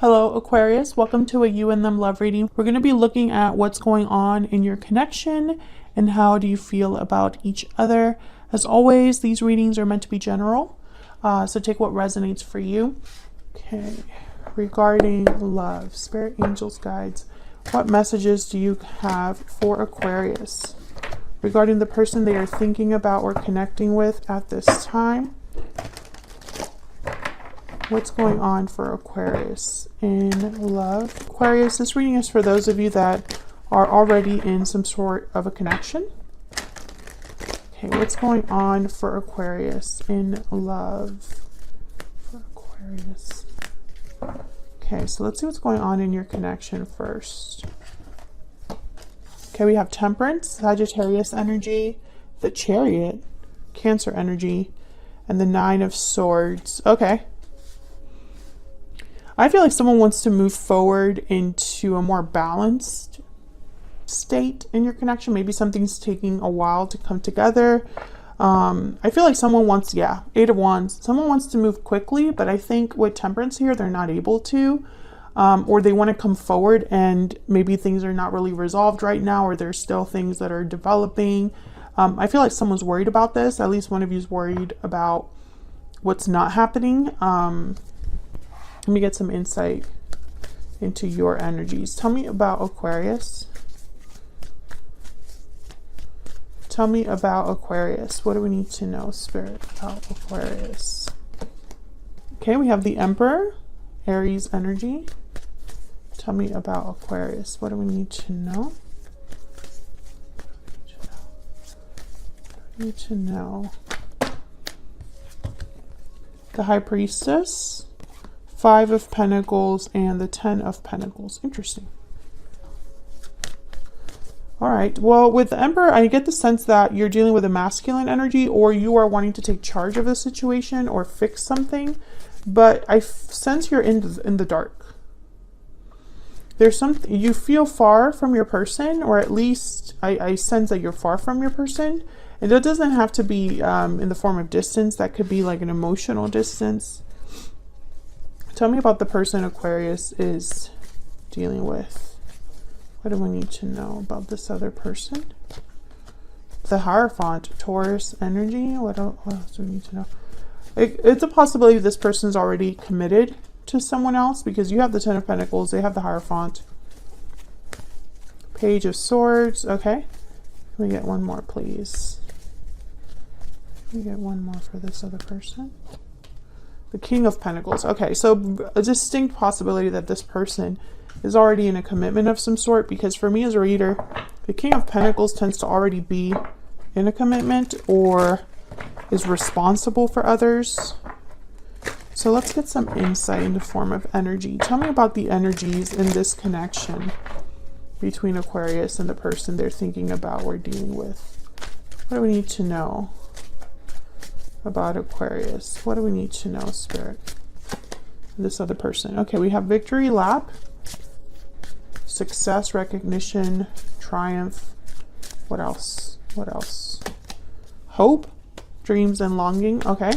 Hello Aquarius, welcome to a you and them love reading. We're going to be looking at what's going on in your connection and how do you feel about each other. As always, these readings are meant to be general, so take what resonates for you. Okay, regarding love, spirit, angels, guides, what messages do you have for Aquarius regarding the person they are thinking about or connecting with at this time? What's going on for Aquarius in love? Aquarius, this reading is for those of you that are already in some sort of a connection. Okay, what's going on for Aquarius in love? For Aquarius. Okay, so let's see what's going on in your connection first. Okay, we have Temperance, Sagittarius energy, the Chariot, Cancer energy, and the Nine of Swords. Okay. I feel like someone wants to move forward into a more balanced state in your connection. Maybe something's taking a while to come together. I feel like someone wants, Eight of Wands. Someone wants to move quickly, but I think with Temperance here, they're not able to. Or they want to come forward and maybe things are not really resolved right now, or there's still things that are developing. I feel like someone's worried about this. At least one of you is worried about what's not happening. Let me get some insight into your energies. Tell me about Aquarius. Tell me about Aquarius. What do we need to know, Spirit, about Aquarius? Okay, we have the Emperor, Aries energy. Tell me about Aquarius. What do we need to know? Need to know. The High Priestess, Five of Pentacles, and the Ten of Pentacles. Interesting. All right. Well, with the Emperor, I get the sense that you're dealing with a masculine energy, or you are wanting to take charge of the situation or fix something. But I sense you're in the dark. There's something, you feel far from your person, or at least I sense that you're far from your person. And it doesn't have to be in the form of distance. That could be like an emotional distance. Tell me about the person Aquarius is dealing with. What do we need to know about this other person? The Hierophant, Taurus energy. What else do we need to know? It's a possibility this person's already committed to someone else, because you have the Ten of Pentacles, they have the Hierophant. Page of Swords. Okay. Can we get one more, please? Can we get one more for this other person? The King of Pentacles. Okay, so a distinct possibility that this person is already in a commitment of some sort, because for me as a reader, the King of Pentacles tends to already be in a commitment or is responsible for others. So let's get some insight in the form of energy. Tell me about the energies in this connection between Aquarius and the person they're thinking about or dealing with. What do we need to know about Aquarius? What do we need to know, Spirit? This other person. Okay, we have Victory Lap, Success, Recognition, Triumph. What else? What else? Hope, Dreams, and Longing. Okay.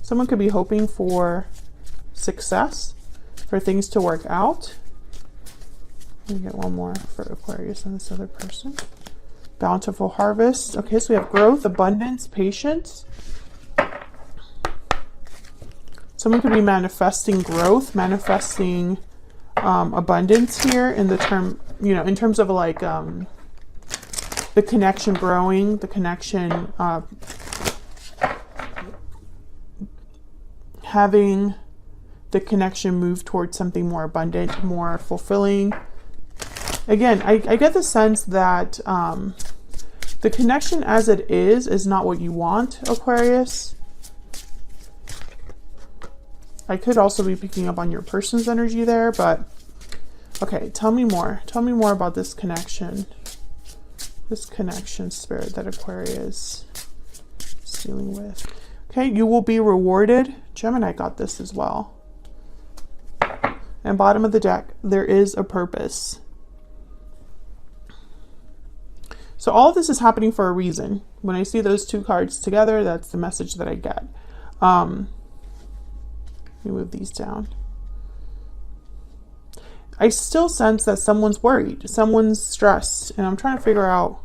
Someone could be hoping for success, for things to work out. Let me get one more for Aquarius and this other person. Bountiful Harvest. Okay, so we have growth, abundance, patience. Someone could be manifesting growth, manifesting abundance here in the term, in terms of like the connection growing, the connection having the connection move towards something more abundant, more fulfilling. Again, I get the sense that the connection as it is not what you want, Aquarius. I could also be picking up on your person's energy there, but okay, tell me more. Tell me more about this connection. This connection, Spirit, that Aquarius is dealing with. Okay, you will be rewarded. Gemini got this as well. And bottom of the deck, there is a purpose. So all of this is happening for a reason. When I see those two cards together, that's the message that I get. Let me move these down. I still sense that someone's worried, someone's stressed, and I'm trying to figure out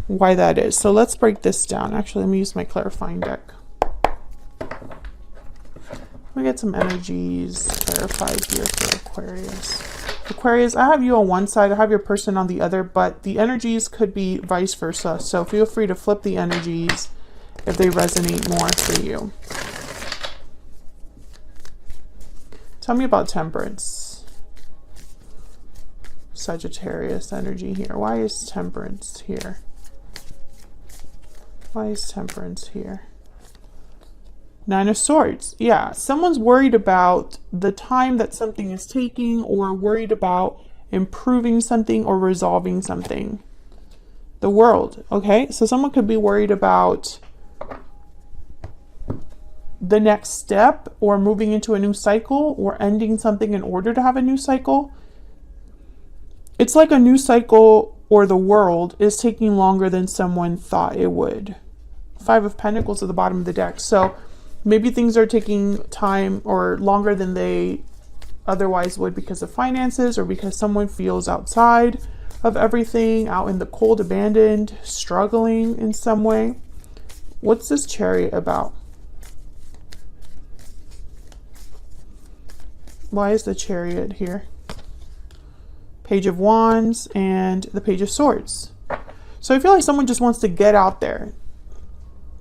why that is. So let's break this down. Actually, let me use my clarifying deck. Let me get some energies clarified here for Aquarius. Aquarius, I have you on one side, I have your person on the other, but the energies could be vice versa. So feel free to flip the energies if they resonate more for you. Tell me about Temperance. Sagittarius energy here. Why is Temperance here? Why is Temperance here? Nine of Swords. Yeah, someone's worried about the time that something is taking, or worried about improving something or resolving something. The World. Okay, so someone could be worried about the next step, or moving into a new cycle, or ending something in order to have a new cycle. It's like a new cycle, or the world is taking longer than someone thought it would. Five of Pentacles at the bottom of the deck. So maybe things are taking time or longer than they otherwise would because of finances, or because someone feels outside of everything, out in the cold, abandoned, struggling in some way. What's this Chariot about? Why is the Chariot here? Page of Wands and the Page of Swords. So I feel like someone just wants to get out there.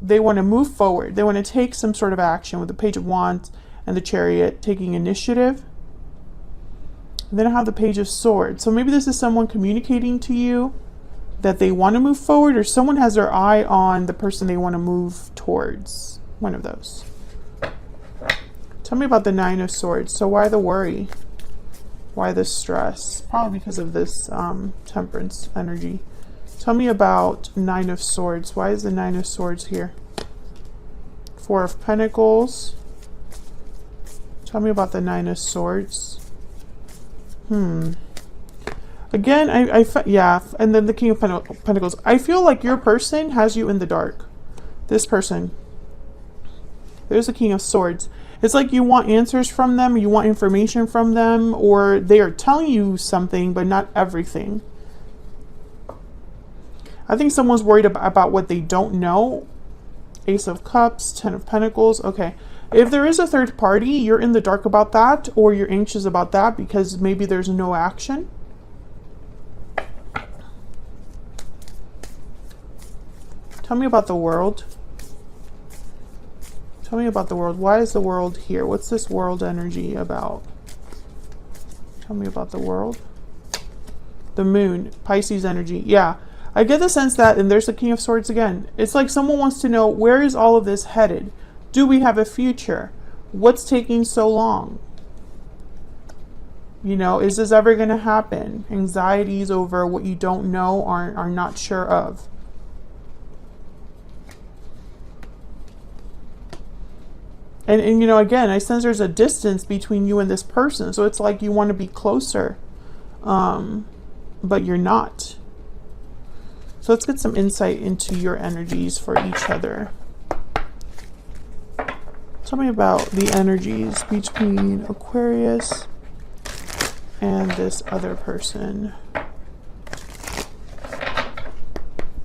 They want to move forward. They want to take some sort of action with the Page of Wands and the Chariot, taking initiative. And then I have the Page of Swords. So maybe this is someone communicating to you that they want to move forward, or someone has their eye on the person they want to move towards. One of those. Tell me about the Nine of Swords. So why the worry? Why the stress? Probably because of this Temperance energy. Tell me about Nine of Swords. Why is the Nine of Swords here? Four of Pentacles. Tell me about the Nine of Swords. Again, yeah, and then the King of Pentacles. I feel like your person has you in the dark. This person. There's the King of Swords. It's like you want answers from them, you want information from them, or they are telling you something, but not everything. I think someone's worried about what they don't know. Ace of Cups, Ten of Pentacles. Okay. If there is a third party, you're in the dark about that, or you're anxious about that because maybe there's no action. Tell me about the World. Tell me about the World. Why is the World here? What's this World energy about? Tell me about the World. The Moon, Pisces energy. Yeah, I get the sense that, and there's the King of Swords again. It's like someone wants to know, where is all of this headed? Do we have a future? What's taking so long? You know, is this ever going to happen? Anxieties over what you don't know, are not sure of. And you know, again, I sense there's a distance between you and this person. So it's like you want to be closer, but you're not. So let's get some insight into your energies for each other. Tell me about the energies between Aquarius and this other person.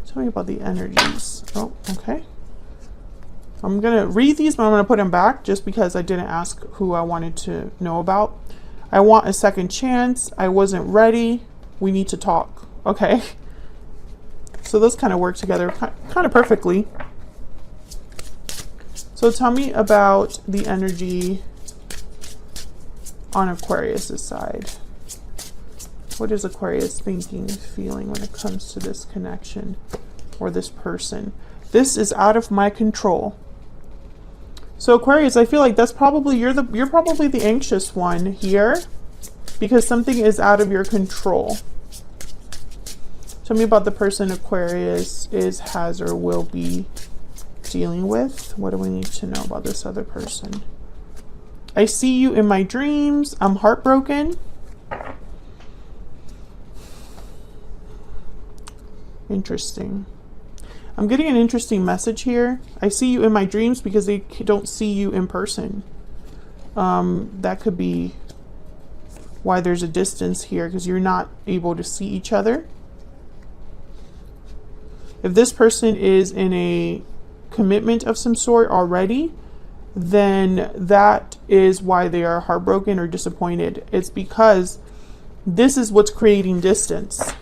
Tell me about the energies. Oh, okay. I'm going to read these, but I'm going to put them back just because I didn't ask who I wanted to know about. I want a second chance. I wasn't ready. We need to talk. Okay. So those kind of work together kind of perfectly. So tell me about the energy on Aquarius's side. What is Aquarius thinking, feeling when it comes to this connection or this person? This is out of my control. So Aquarius, I feel like that's probably, you're probably the anxious one here because something is out of your control. Tell me about the person Aquarius has, or will be dealing with. What do we need to know about this other person? I see you in my dreams. I'm heartbroken. Interesting. I'm getting an interesting message here. I see you in my dreams because they don't see you in person. That could be why there's a distance here, because you're not able to see each other. If this person is in a commitment of some sort already, then that is why they are heartbroken or disappointed. It's because this is what's creating distance.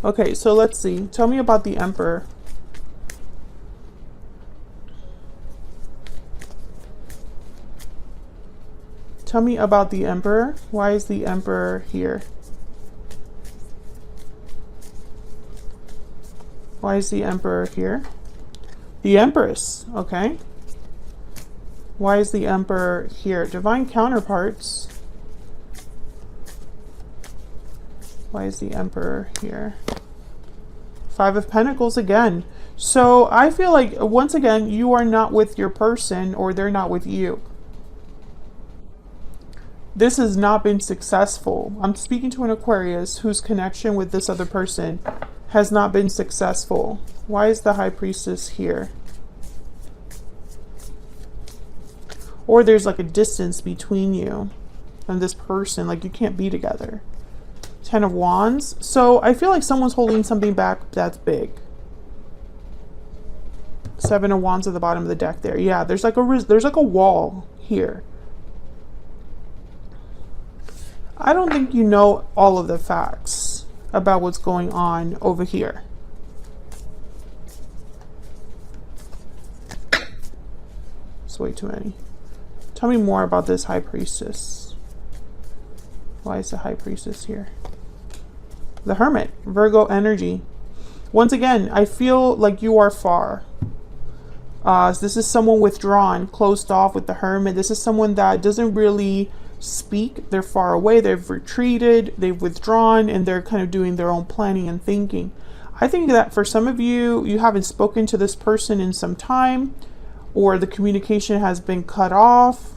Okay, so let's see. Tell me about the Emperor. Tell me about the Emperor. Why is the Emperor here? Why is the Emperor here? The Empress, okay. Why is the Emperor here? Divine counterparts. Why is the Emperor here? Five of Pentacles again. So I feel like, once again, you are not with your person, or they're not with you. This has not been successful. I'm speaking to an Aquarius whose connection with this other person has not been successful. Why is the High Priestess here? Or there's like a distance between you and this person, like you can't be together. Ten of Wands. So I feel like someone's holding something back that's big. Seven of Wands at the bottom of the deck there. Yeah, there's like a wall here. I don't think you know all of the facts about what's going on over here. It's way too many. Tell me more about this High Priestess. Why is the High Priestess here? The Hermit, Virgo energy. Once again, I feel like you are far. This is someone withdrawn, closed off with the Hermit. This is someone that doesn't really speak. They're far away. They've retreated. They've withdrawn, and they're kind of doing their own planning and thinking. I think that for some of you, you haven't spoken to this person in some time, or the communication has been cut off.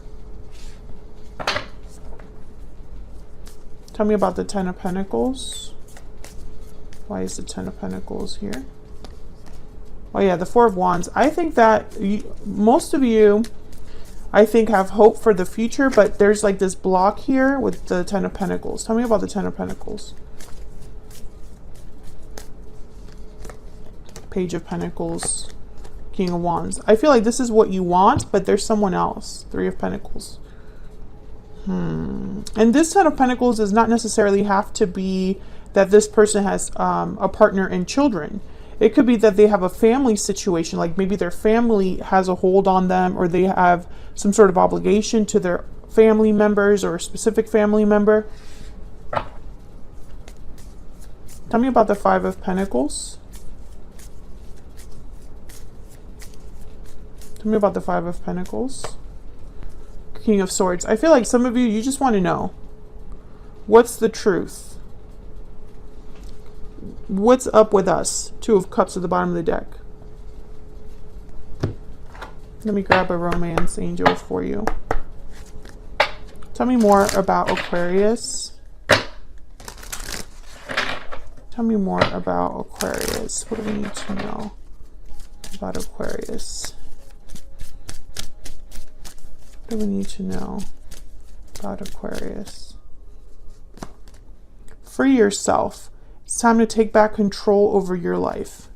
Tell me about the Ten of Pentacles. Why is the Ten of Pentacles here? Oh yeah, the Four of Wands. I think that most of you, I think, have hope for the future, but there's like this block here with the Ten of Pentacles. Tell me about the Ten of Pentacles. Page of Pentacles, King of Wands. I feel like this is what you want, but there's someone else. Three of Pentacles. And this Ten of Pentacles does not necessarily have to be that this person has a partner and children. It could be that they have a family situation, like maybe their family has a hold on them, or they have some sort of obligation to their family members or a specific family member. Tell me about the Five of Pentacles. Tell me about the Five of Pentacles. King of Swords. I feel like some of you just want to know, what's the truth? What's up with us? Two of Cups at the bottom of the deck. Let me grab a romance angel for you. Tell me more about Aquarius. Tell me more about Aquarius. What do we need to know about Aquarius? What do we need to know about Aquarius? Free yourself. It's time to take back control over your life.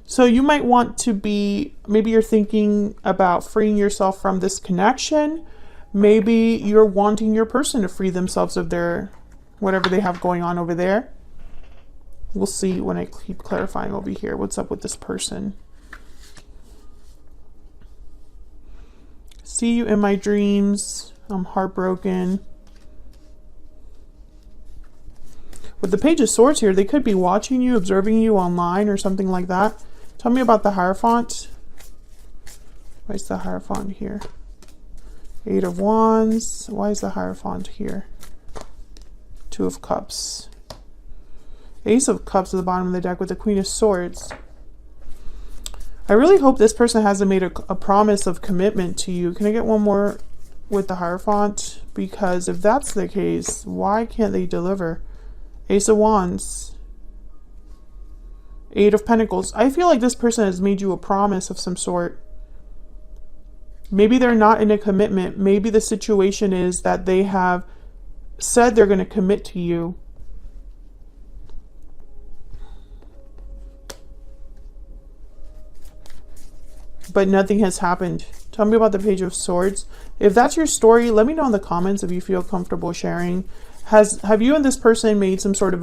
So you might want to be, maybe you're thinking about freeing yourself from this connection. Maybe you're wanting your person to free themselves of their, whatever they have going on over there. We'll see when I keep clarifying over here. What's up with this person? See you in my dreams. I'm heartbroken. With the Page of Swords here, they could be watching you, observing you online or something like that. Tell me about the Hierophant. Why is the Hierophant here? Eight of Wands. Why is the Hierophant here? Two of Cups. Ace of Cups at the bottom of the deck with the Queen of Swords. I really hope this person hasn't made a promise of commitment to you. Can I get one more with the Hierophant? Because if that's the case, why can't they deliver? Ace of Wands. Eight of Pentacles. I feel like this person has made you a promise of some sort. Maybe they're not in a commitment. Maybe the situation is that they have said they're going to commit to you. But nothing has happened. Tell me about the Page of Swords. If that's your story, let me know in the comments if you feel comfortable sharing. Have you and this person made some sort of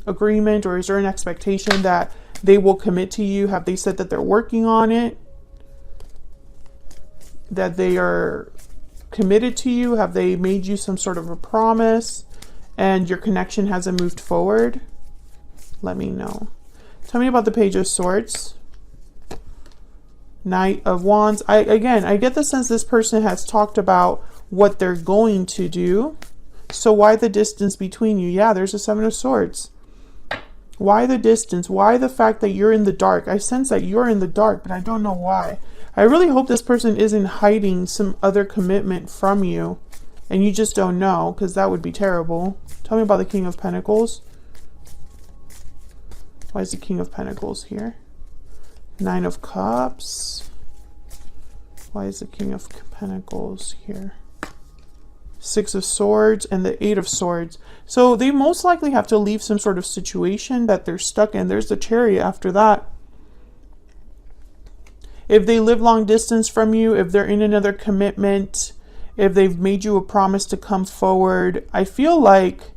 agreement, or is there an expectation that they will commit to you? Have they said that they're working on it? That they are committed to you? Have they made you some sort of a promise and your connection hasn't moved forward? Let me know. Tell me about the Page of Swords. Knight of Wands. I get the sense this person has talked about what they're going to do. So why the distance between you? Yeah, there's a Seven of Swords. Why the distance? Why the fact that you're in the dark? I sense that you're in the dark, but I don't know why. I really hope this person isn't hiding some other commitment from you and you just don't know, because that would be terrible. Tell me about the King of Pentacles. Why is the King of Pentacles here? Nine of Cups. Why is the King of Pentacles here? Six of Swords and the Eight of Swords. So they most likely have to leave some sort of situation that they're stuck in. There's the Chariot after that. If they live long distance from you, if they're in another commitment, if they've made you a promise to come forward, I feel like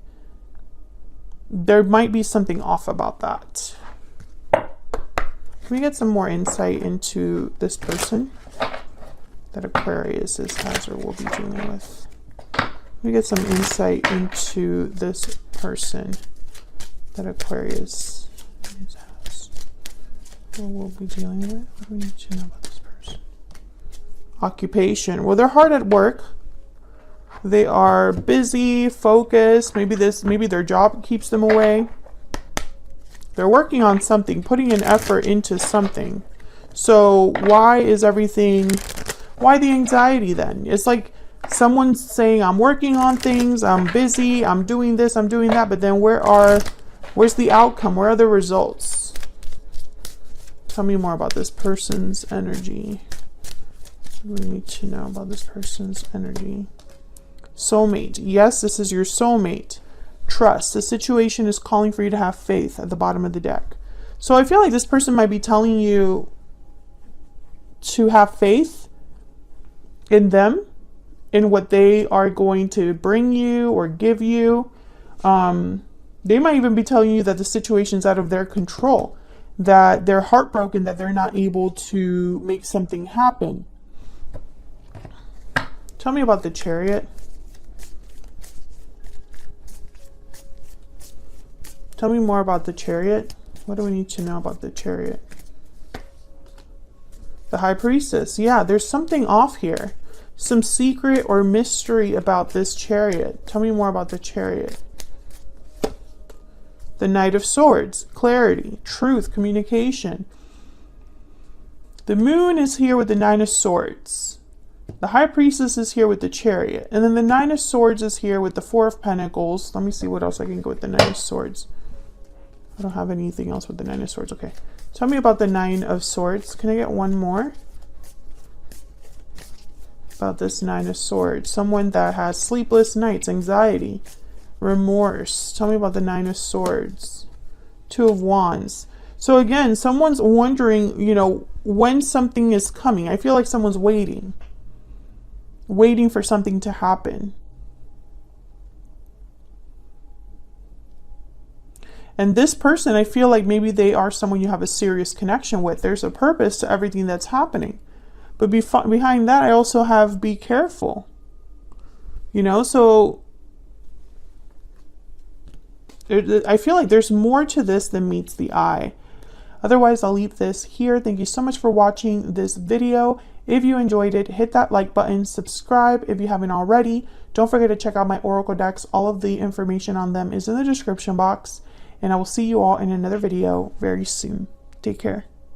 there might be something off about that. Can we get some more insight into this person that Aquarius has or will be dealing with? Let me get some insight into this person that Aquarius has or will be dealing with. What do we need to know about this person? Occupation. Well, they're hard at work. They are busy, focused. Maybe their job keeps them away. They're working on something, putting an effort into something. So why the anxiety then? It's like someone's saying, I'm working on things, I'm busy, I'm doing this, I'm doing that, but then where's the outcome? Where are the results? Tell me more about this person's energy. What do we need to know about this person's energy? Soulmate. Yes, this is your soulmate. Trust. The situation is calling for you to have faith at the bottom of the deck. So I feel like this person might be telling you to have faith in them, in what they are going to bring you or give you. They might even be telling you that the situation's out of their control, that they're heartbroken that they're not able to make something happen. Tell me about the Chariot. Tell me more about the Chariot. What do we need to know about the Chariot? The High Priestess. Yeah, there's something off here. Some secret or mystery about this Chariot. Tell me more about the Chariot. The Knight of Swords. Clarity, truth, communication. The Moon is here with the Nine of Swords. The High Priestess is here with the Chariot. And then the Nine of Swords is here with the Four of Pentacles. Let me see what else I can go with the Nine of Swords. I don't have anything else with the Nine of Swords. Okay. Tell me about the Nine of Swords. Can I get one more? About this Nine of Swords. Someone that has sleepless nights, anxiety, remorse. Tell me about the Nine of Swords. Two of Wands. So again, someone's wondering, when something is coming. I feel like someone's waiting for something to happen. And this person, I feel like maybe they are someone you have a serious connection with. There's a purpose to everything that's happening. But behind that, I also have be careful. So I feel like there's more to this than meets the eye. Otherwise, I'll leave this here. Thank you so much for watching this video. If you enjoyed it, hit that like button, subscribe if you haven't already. Don't forget to check out my Oracle decks. All of the information on them is in the description box. And I will see you all in another video very soon. Take care.